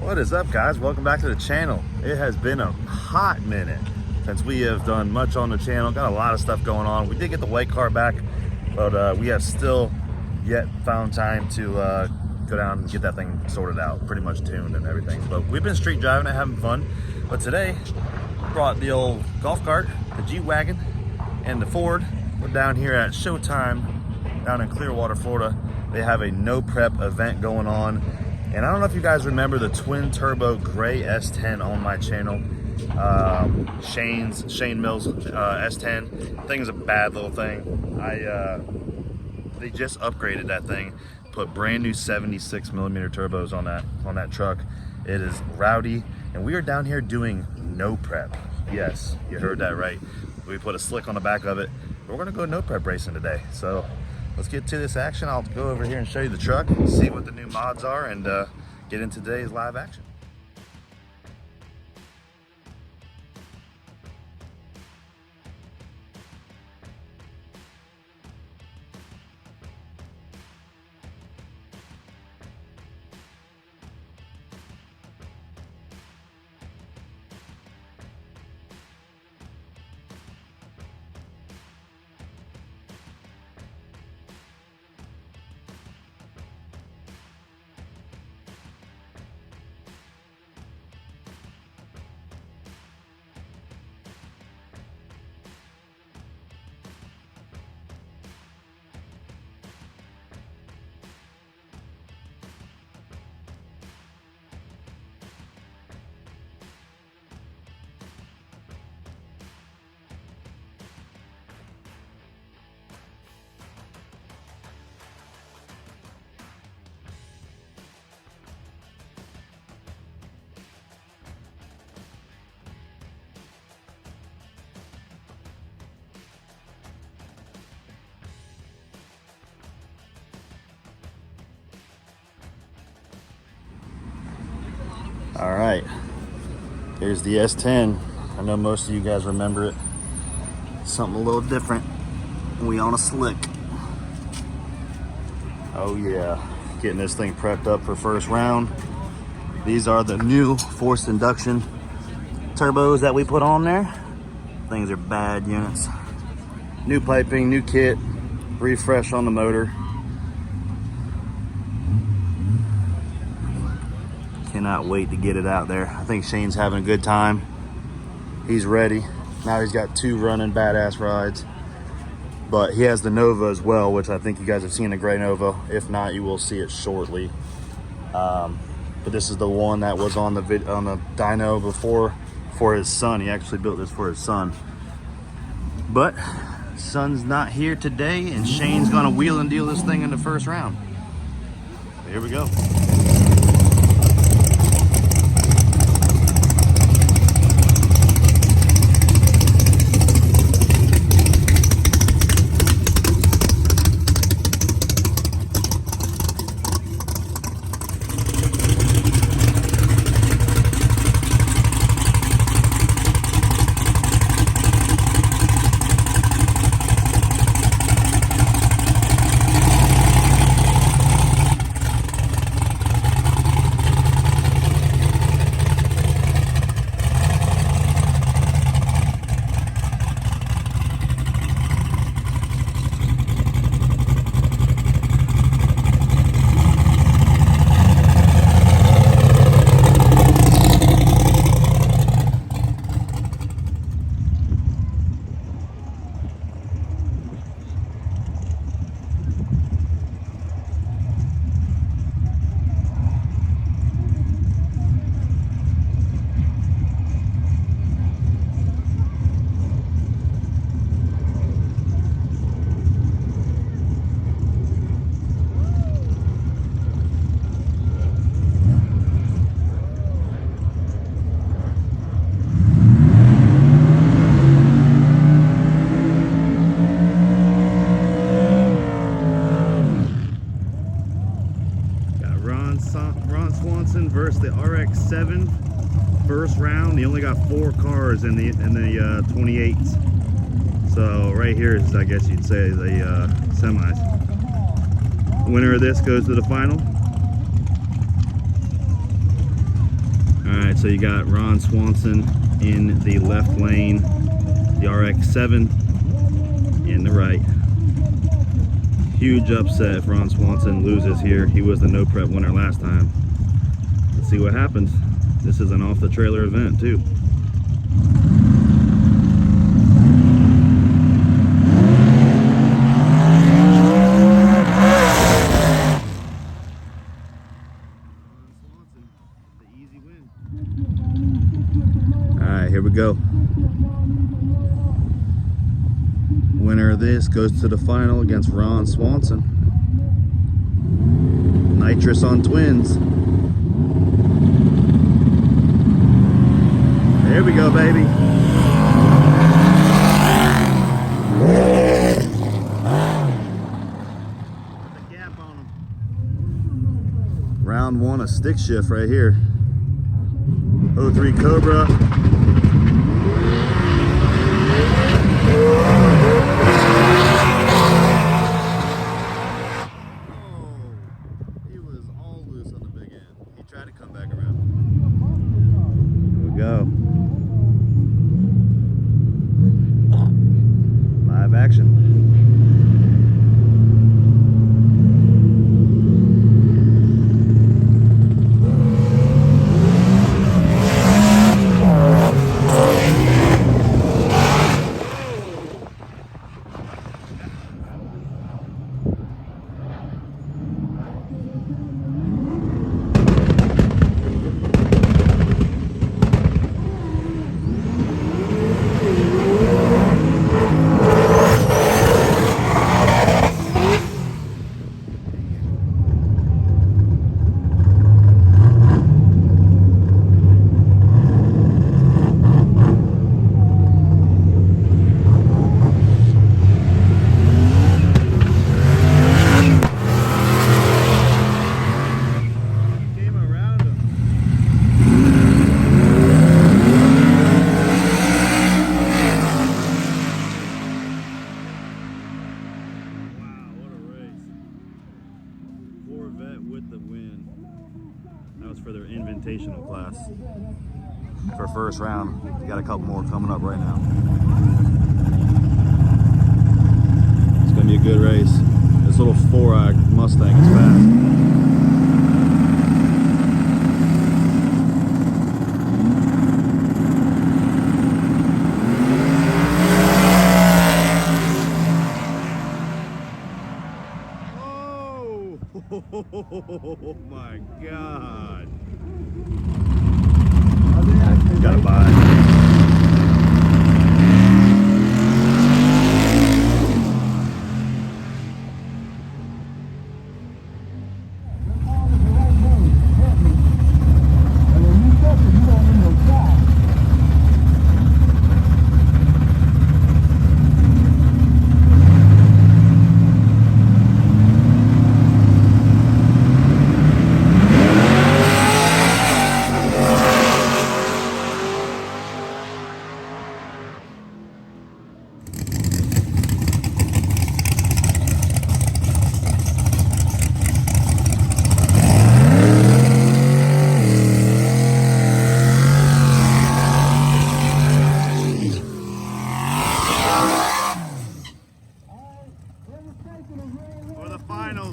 What is up, guys? Welcome back to the channel. It has been a hot minute since we have done much on the channel. Got a lot of stuff going on. We did get the white car back, but we have still yet found time to go down and get that thing sorted out, pretty much tuned and everything. But we've been street driving and having fun. But today, we brought the old golf cart, the G-Wagon, and the Ford. We're down here at Showtime down in Clearwater, Florida. They have a no prep event going on. And I don't know if you guys remember the twin turbo gray S10 on my channel. Shane Mills S10. Thing is a bad little thing. They just upgraded that thing, put brand new 76mm turbos on that truck. It is rowdy, and we are down here doing no prep. Yes, you heard that right. We put a slick on the back of it. We're gonna go no prep racing today. So let's get to this action. I'll go over here and show you the truck, see what the new mods are, and get into today's live action. All right, here's the S10. I know most of you guys remember it. Something a little different. We on a slick. Oh yeah, getting this thing prepped up for first round. These are the new forced induction turbos that we put on there. Things are bad units. New piping, new kit, refresh on the motor. Cannot wait to get it out there. I think Shane's having a good time. He's ready. Now he's got two running badass rides. But he has the Nova as well, which I think you guys have seen the gray Nova. If not, you will see it shortly. But this is the one that was on the dyno before for his son. He actually built this for his son. But son's not here today, and Shane's gonna wheel and deal this thing in the first round. So here we go. Versus the RX-7 first round. He only got 4 cars in the 28s. So right here is, I guess you'd say, the semis. The winner of this goes to the final. So you got Ron Swanson in the left lane, the RX-7 in the right. Huge upset if Ron Swanson loses here. He was the no prep winner last time. Let's see what happens. This is an off the trailer event too. Alright, here we go. Winner of this goes to the final against Ron Swanson. Nitrous on twins. There we go, baby. Put the gap on him. Round one, a stick shift right here. 03 Cobra. He was all loose on the big end. He tried to come back around. Here we go. Live action. With the win. That was for their invitational class for first round. You got a couple more coming up right now. It's gonna be a good race. This little 4-eye Mustang is fast. Oh my God. Gotta buy it.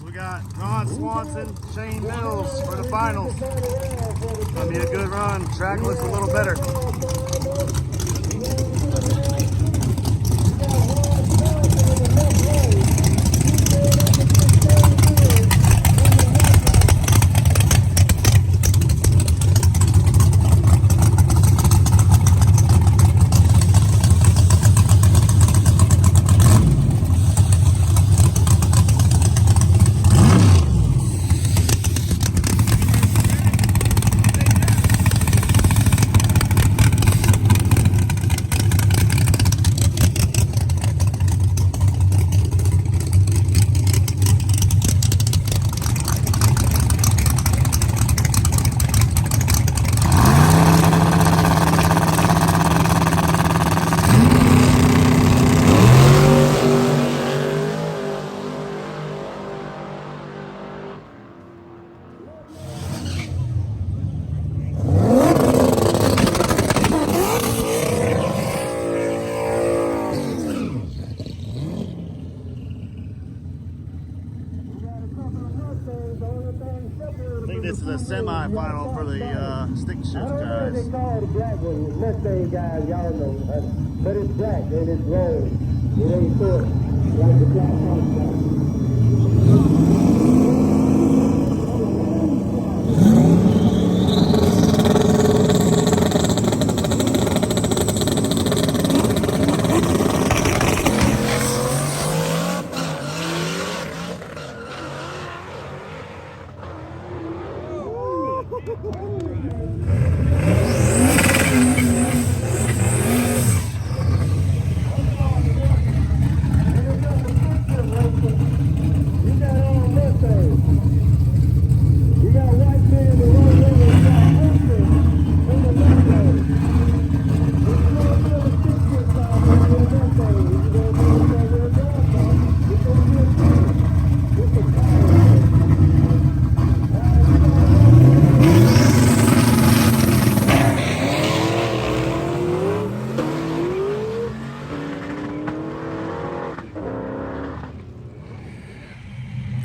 We got Ron Swanson, Shane Mills for the finals. It's gonna be a good run. Track looks a little better. This is a semi-final for the stick shift I don't know if guys. they call it a black one. Mustang guys, y'all know. But it's black and it's rolled. It ain't short like the black house guy.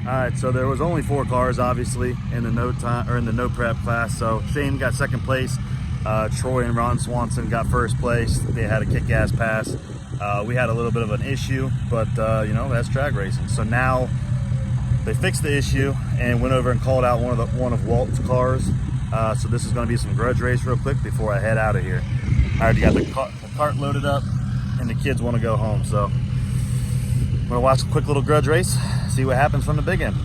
Alright, so there was only 4 cars obviously in the no prep class. So Shane got second place. Troy and Ron Swanson got first place. They had a kick-ass pass. We had a little bit of an issue, but you know, that's drag racing. So now they fixed the issue and went over and called out one of Walt's cars. So this is going to be some grudge race real quick before I head out of here. I already got the cart loaded up and the kids want to go home. So I'm going to watch a quick little grudge race, see what happens from the big end.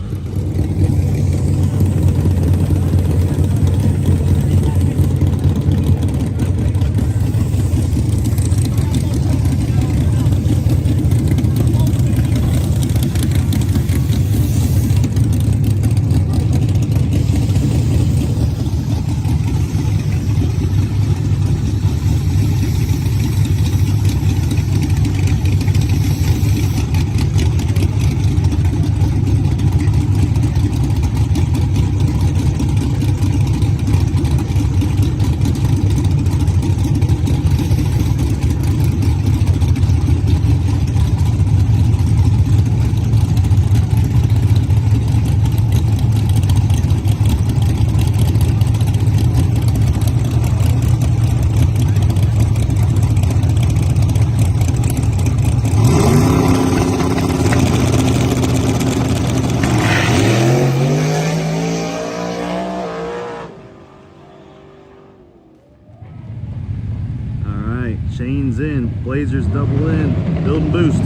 Shane's in, Blazers double in, build and boost.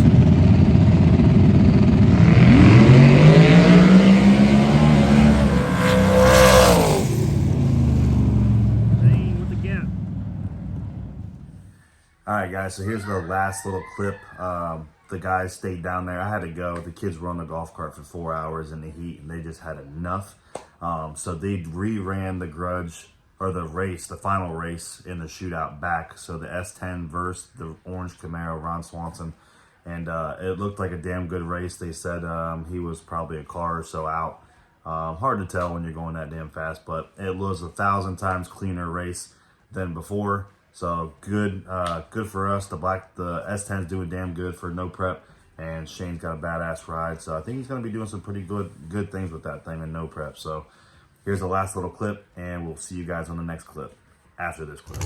Shane with the gap. Alright guys, so here's the last little clip. The guys stayed down there. I had to go. The kids were on the golf cart for 4 hours in the heat and they just had enough. So they re-ran the grudge, or the race, the final race in the shootout back. So the S10 versus the orange Camaro, Ron Swanson. And it looked like a damn good race. They said he was probably a car or so out. Hard to tell when you're going that damn fast, but it was 1,000 times cleaner race than before. So good, good for us. The S10's doing damn good for no prep, and Shane's got a badass ride. So I think he's gonna be doing some pretty good things with that thing in no prep. So here's the last little clip, and we'll see you guys on the next clip after this clip.